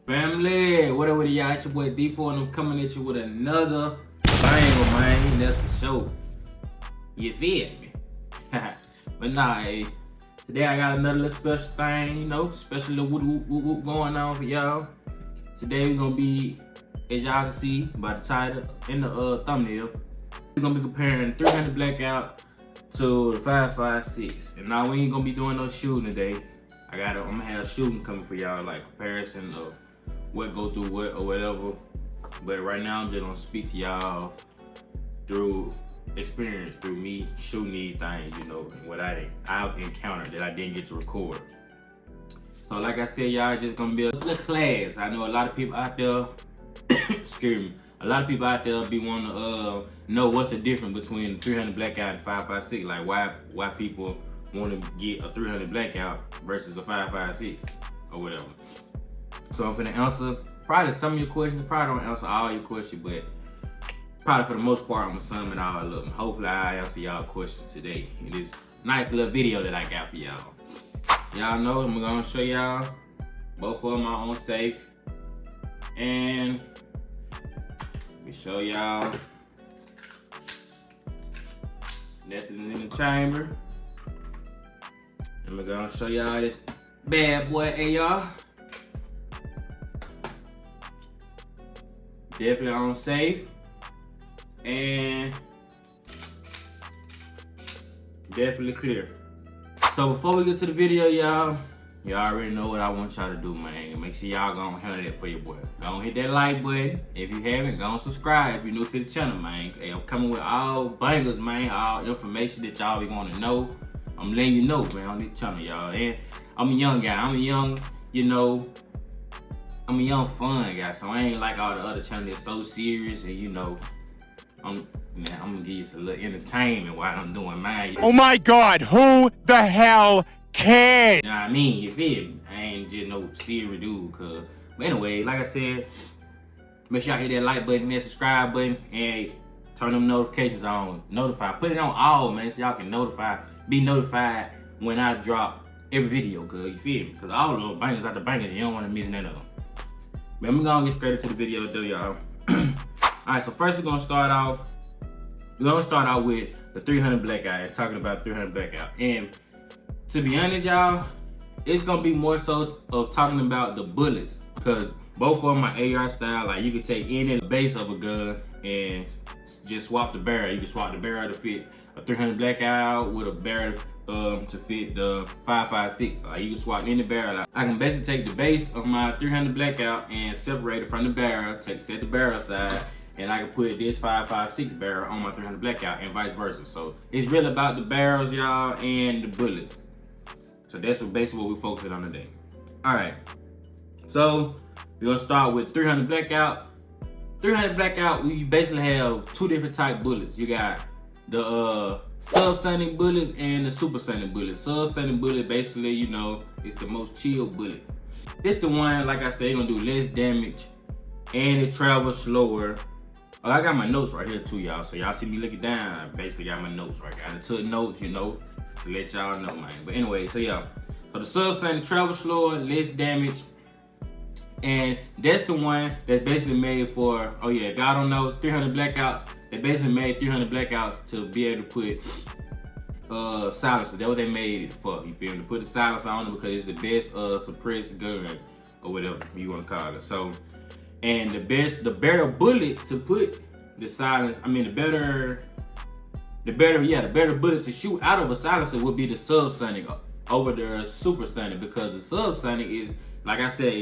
Family, what up with y'all? It's your boy D4 and I'm coming at you with another banger, man. That's for sure. You feel me? But nah, hey, today I got another little special thing, you know, special little whoop going on for y'all. Today we're gonna be, as y'all can see by the title in the thumbnail, we're gonna be comparing 300 Blackout to the 5.56. And now we ain't gonna be doing no shooting today. I'm gonna have shooting coming for y'all, like comparison of what go through what or whatever. But right now I'm just gonna speak to y'all through experience, through me shooting these things, you know, and what I've encountered that I didn't get to record. So like I said, y'all, it's just gonna be a little class. I know a lot of people out there, excuse me, a lot of people out there be wanting to know what's the difference between the 300 Blackout and 5.56. Like why people want to get a 300 Blackout versus a 5.56 or whatever. So I'm finna answer probably some of your questions. Probably don't answer all your questions, but probably for the most part I'm gonna sum it all up. Hopefully I answer y'all questions today in this nice little video that I got for y'all. Y'all know I'm gonna show y'all both of them are on safe, and we show y'all nothing in the chamber. And we're gonna show y'all this bad boy AR. Definitely on safe and definitely clear. So before we get to the video, y'all already know what I want y'all to do, man. Make sure y'all go handle that for your boy. Go hit that like button. If you haven't, go subscribe if you're new to the channel, man. Hey, I'm coming with all bangers, man. All information that y'all be want to know. I'm letting you know, man, on this channel, y'all. And I'm a young guy. I'm a young, you know, I'm a young fun guy, so I ain't like all the other channels that's so serious, and you know, I'm gonna give you some little entertainment while I'm doing mine. Oh my God, who the hell cares? You know what I mean? You feel me? I ain't just no serious dude, cuz. But anyway, like I said, make sure y'all hit that like button, that subscribe button, and turn them notifications on. Put it on all, man, so y'all can be notified when I drop every video, cuz. You feel me? Cuz all the bangers out the bangers, you don't want to miss none of them. But we're gonna get straight into the video though, y'all. Alright, so first we're gonna start out with the 300 Blackout and talking about 300 Blackout. And to be honest, y'all, it's gonna be more so of talking about the bullets, because both of them are AR style. Like you can take any base of a gun and just swap the barrel. You can swap the barrel to fit a 300 Blackout with a barrel to fit the 5.56. Like you can swap any barrel out. I can basically take the base of my 300 Blackout and separate it from the barrel, set the barrel side, and I can put this 5.56 barrel on my 300 Blackout and vice versa. So it's really about the barrels, y'all, and the bullets. So that's basically what we're focusing on today. All right, so we're gonna start with 300 Blackout. 300 Blackout, we basically have two different type bullets. You got the subsonic bullets and the supersonic bullets. Subsonic bullet, basically, you know, it's the most chill bullet. It's the one, like I said, gonna do less damage and it travels slower. Oh, I got my notes right here too, y'all. So y'all see me looking down, I basically got my notes right here. I took notes, you know, to let y'all know, man. But anyway, so yeah. So the subsonic travels slower, less damage. And that's the one that's basically made for, oh yeah, if y'all don't know, 300 Blackouts, they basically made 300 Blackouts to be able to put silencer. That's what they made it for, you feel me? To put the silencer on it because it's the best suppressed gun or whatever you want to call it. So, and the better bullet to put the silence, the better bullet to shoot out of a silencer would be the subsonic over the supersonic, because the subsonic is, like I said,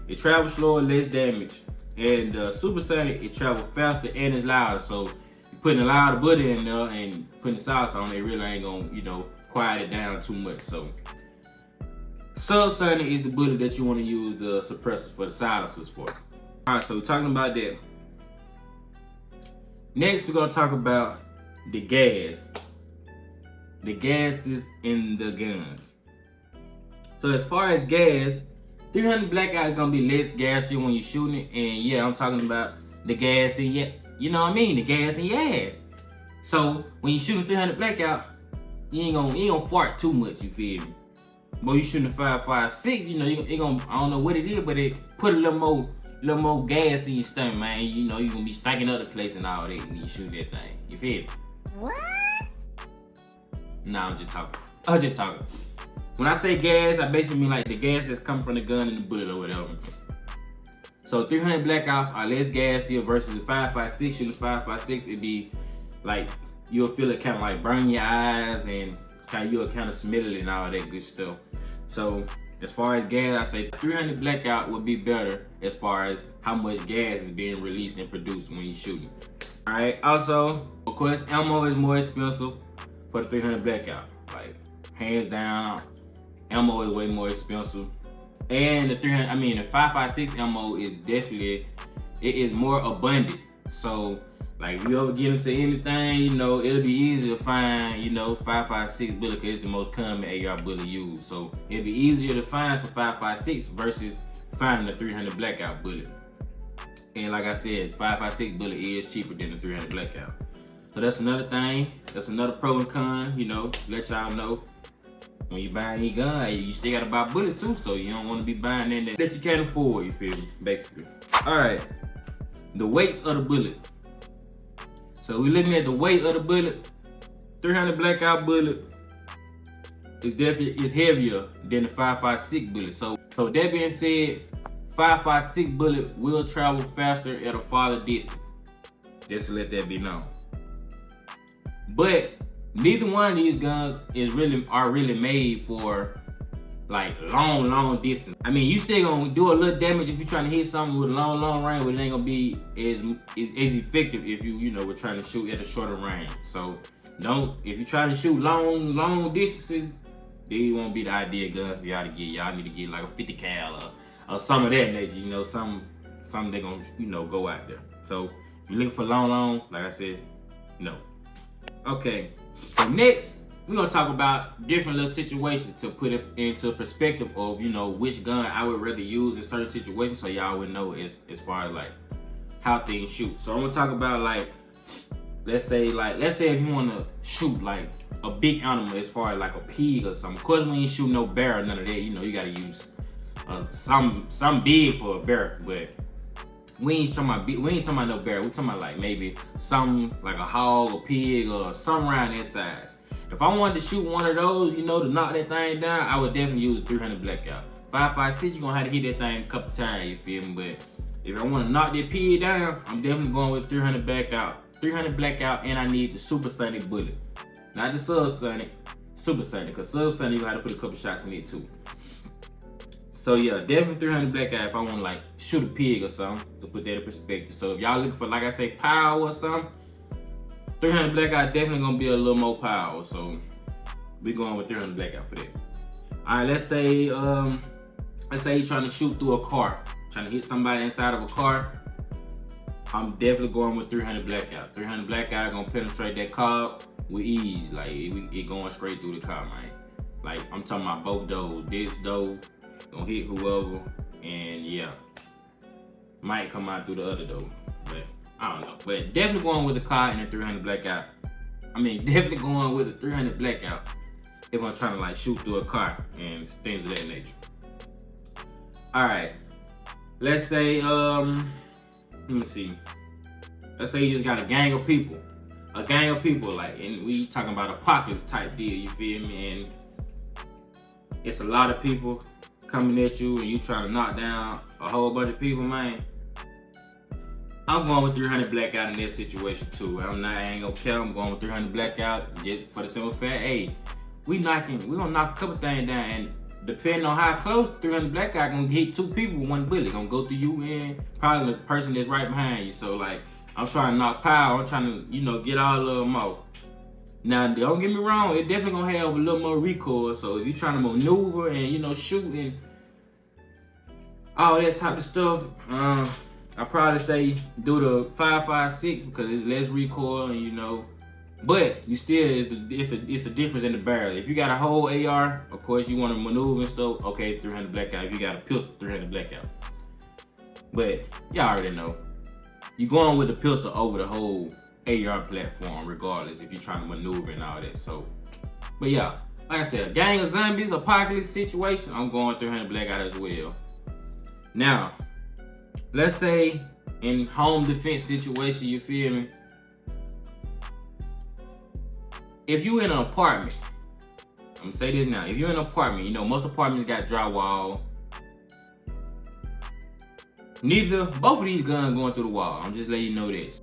it travels slower, less damage. And the supersonic, it travels faster and it's louder. So you're putting a louder bullet in there and putting the silencer on it really ain't gonna, you know, quiet it down too much. So subsonic is the bullet that you want to use the suppressors for, the silencers for. All right, so we're talking about that. Next, we're gonna talk about the gas. The gases in the guns. So as far as gas, 300 Blackout is gonna be less gassy when you're shooting it, and yeah, I'm talking about the gas in your, you know what I mean, the gas in your head. So when you shoot a 300 Blackout, you ain't gonna fart too much, you feel me? But you shooting a 5.56, you know, it gonna, I don't know what it is, but it put a little more gas in your stomach, man. You know, you gonna be stinking up the place and all that when you shoot that thing. You feel me? What? Nah, I'm just talking. When I say gas, I basically mean like the gas that's coming from the gun and the bullet or whatever. So 300 Blackouts are less gassier versus the 5.56. Shooting 5.56, it'd be like, you'll feel it kind of like burn your eyes and you'll kind of smell it and all that good stuff. So as far as gas, I say 300 Blackout would be better as far as how much gas is being released and produced when you're shooting. All right. Also, of course, ammo is more expensive for the 300 Blackout. Like hands down, ammo is way more expensive. And the 5.56 ammo is definitely, it is more abundant. So like if you ever get into anything, you know, it'll be easy to find, you know, 5.56 bullet because it's the most common AR bullet used. So it'll be easier to find some 5.56 versus finding the 300 Blackout bullet. And like I said, 5.56 bullet is cheaper than the 300 Blackout. So that's another thing. That's another pro and con, you know, let y'all know. When you buy any gun, you still gotta buy bullets too, so you don't wanna be buying in that you can't afford, you feel me, basically. All right, the weights of the bullet. So we're looking at the weight of the bullet. 300 Blackout bullet is heavier than the 5.56 bullet. So that being said, 5.56 bullet will travel faster at a farther distance. Just to let that be known. But neither one of these guns are really made for like long distance. I mean, you still gonna do a little damage if you're trying to hit something with a long range, but it ain't gonna be as effective if you know, we're trying to shoot at a shorter range. So if you're trying to shoot long distances, these won't be the ideal guns for y'all to get. Y'all need to get like a 50 cal or some of that nature, you know, something they gonna, you know, go out there. So if you're looking for long, like I said, no. Okay, so next, we're gonna talk about different little situations to put it into perspective of, you know, which gun I would rather use in certain situations, so y'all would know as far as like how things shoot. So I'm gonna talk about like, let's say if you wanna shoot like a big animal as far as like a pig or something. Of course, when you shoot no bear or none of that, you know, you gotta use some big for a bear, but we ain't talking about no bear. We're talking about like maybe something like a hog or pig or something around that size. If I wanted to shoot one of those, you know, to knock that thing down, I would definitely use a 300 Blackout. 5.56, you're gonna have to hit that thing a couple times, you feel me? But if I wanna knock that pig down, I'm definitely going with 300 Blackout. 300 Blackout, and I need the supersonic bullet. Not the subsonic, supersonic, because subsonic, you're gonna have to put a couple shots in it too. So yeah, definitely 300 Blackout if I want to like shoot a pig or something, to put that in perspective. So if y'all looking for, like I say, power or something, 300 Blackout definitely gonna be a little more power. So we going with 300 Blackout for that. All right, let's say you're trying to shoot through a car, trying to hit somebody inside of a car. I'm definitely going with 300 Blackout. 300 Blackout gonna penetrate that car with ease. Like it going straight through the car, man. Like I'm talking about both doors. This door gonna hit whoever, and yeah, might come out through the other door, but I don't know. But definitely going with the car and the 300 Blackout. I mean, definitely going with the 300 Blackout if I'm trying to like shoot through a car and things of that nature. All right, let's say let me see. Let's say you just got a gang of people, like, and we talking about apocalypse type deal. You feel me? And it's a lot of people coming at you, and you trying to knock down a whole bunch of people, man. I'm going with 300 Blackout in that situation too. I ain't gonna care. I'm going with 300 Blackout just for the simple fact, hey, we gonna knock a couple things down, and depending on how close, 300 Blackout gonna hit two people with one bullet. Gonna go through you and probably the person that's right behind you. So like, I'm trying to knock power. I'm trying to, you know, get all of them off. Now, don't get me wrong, it definitely gonna have a little more recoil. So if you're trying to maneuver and, you know, shoot and all that type of stuff, I probably say do the 5.56 because it's less recoil, and you know, but you still, it's a difference in the barrel. If you got a whole AR, of course you want to maneuver and stuff. Okay, 300 Blackout. If you got a pistol, 300 Blackout. But y'all already know, you're going with the pistol over the whole AR platform, regardless if you're trying to maneuver and all that. So, but yeah, like I said, a gang of zombies, apocalypse situation, I'm going 300 Blackout as well. Now, let's say in home defense situation, you feel me? If you in an apartment, I'm gonna say this now. If you're in an apartment, you know, most apartments got drywall. Both of these guns going through the wall. I'm just letting you know this.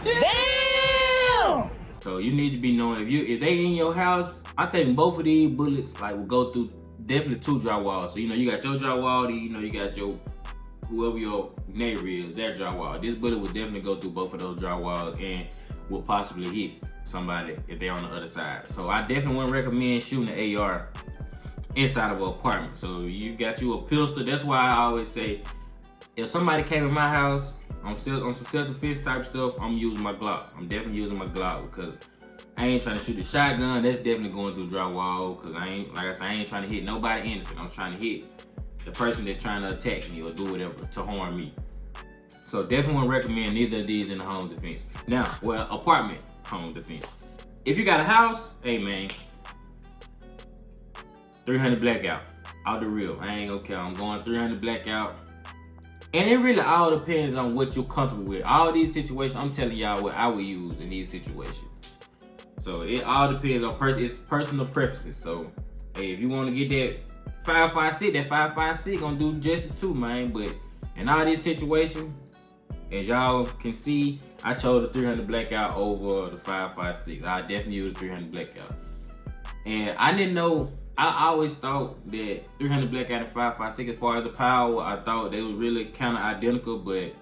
Damn! So you need to be knowing if they in your house, I think both of these bullets like will go through definitely 2 drywalls. So you know you got your drywall, you know you got your whoever your neighbor is, their drywall. This bullet will definitely go through both of those drywalls and will possibly hit somebody if they're on the other side. So I definitely wouldn't recommend shooting an AR inside of an apartment. So you got you a pistol. That's why I always say if somebody came in my house on some self-defense type stuff, I'm using my Glock. I'm definitely using my Glock because I ain't trying to shoot a shotgun. That's definitely going through drywall because I ain't trying to hit nobody innocent. I'm trying to hit the person that's trying to attack me or do whatever to harm me. So definitely wouldn't recommend neither of these in the home defense. Now, well, apartment home defense. If you got a house, hey man, 300 Blackout. Out the real. I ain't gonna care. I'm going 300 Blackout. And it really all depends on what you're comfortable with. All these situations, I'm telling y'all what I would use in these situations. So it all depends on it's personal preferences. So hey, if you want to get that 5.56, that 5.56 gonna do justice too, man. But in all these situations, as y'all can see, I chose the 300 Blackout over the 5.56. I definitely use the 300 Blackout. And I didn't know, I always thought that 300 Blackout and 5.56, as far as the power, I thought they were really kind of identical. But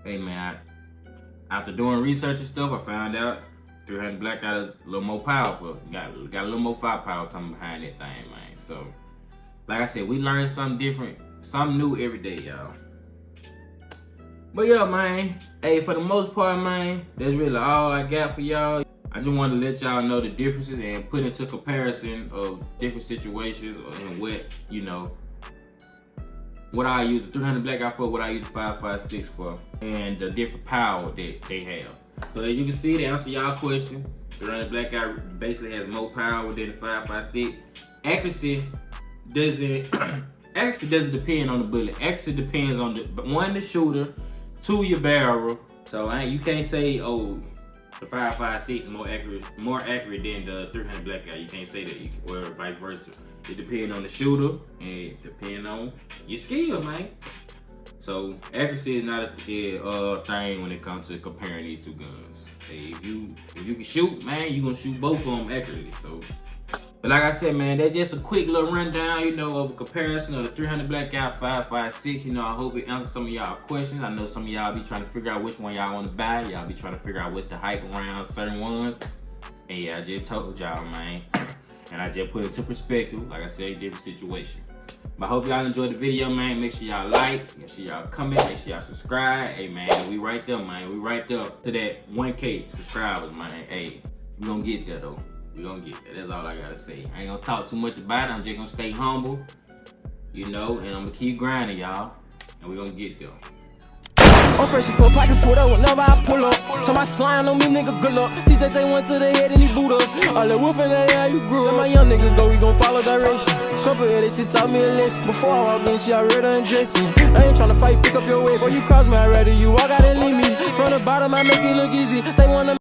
hey man, after doing research and stuff, I found out 300 Blackout is a little more powerful. Got a little more firepower coming behind that thing, man. So like I said, we learn something different, something new every day, y'all. But yeah, man, hey, for the most part, man, that's really all I got for y'all. I just wanted to let y'all know the differences and put into comparison of different situations and what, you know, what I use the 300 Blackout for, what I use the 5.56 for, and the different power that they have. So as you can see, to answer y'all question, 300 Blackout basically has more power than the 5.56. Accuracy doesn't depend on the bullet. Accuracy depends on the shooter, 2, your barrel. So you can't say, oh, the 5.56 is more accurate than the 300 Blackout. You can't say that, or vice versa. It depends on the shooter and it depends on your skill, man. So accuracy is not a thing when it comes to comparing these two guns. Hey, if you can shoot, man, you gonna shoot both of them accurately. So, but like I said, man, that's just a quick little rundown, you know, of a comparison of the 300 Blackout 5.56. You know, I hope it answers some of y'all questions. I know some of y'all be trying to figure out which one y'all want to buy. Y'all be trying to figure out what's the hype around certain ones. And yeah, I just told y'all, man. And I just put it into perspective, like I said, different situation. But I hope y'all enjoyed the video, man. Make sure y'all like, make sure y'all comment, make sure y'all subscribe. Hey, man, we right there, man. We right there to that 1K subscribers, man. Hey, we gonna get there, though. We gonna get there. That's all I gotta say. I ain't gonna talk too much about it. I'm just gonna stay humble, you know, and I'm gonna keep grinding, y'all. And we gonna get there. I'm fresh for a pocket for that whenever I pull up. Tell my slime on me, nigga, good luck. DJ say one to the head and he boot up. All that wolf in that air, you grew up. Tell my young niggas go, we gon' follow directions. Couple of that shit taught me a lesson. Before I walk in, she already undressing. I ain't tryna fight, pick up your weight. Before you cross me, I'd rather you walk out and leave me. From the bottom, I make it look easy. Take one of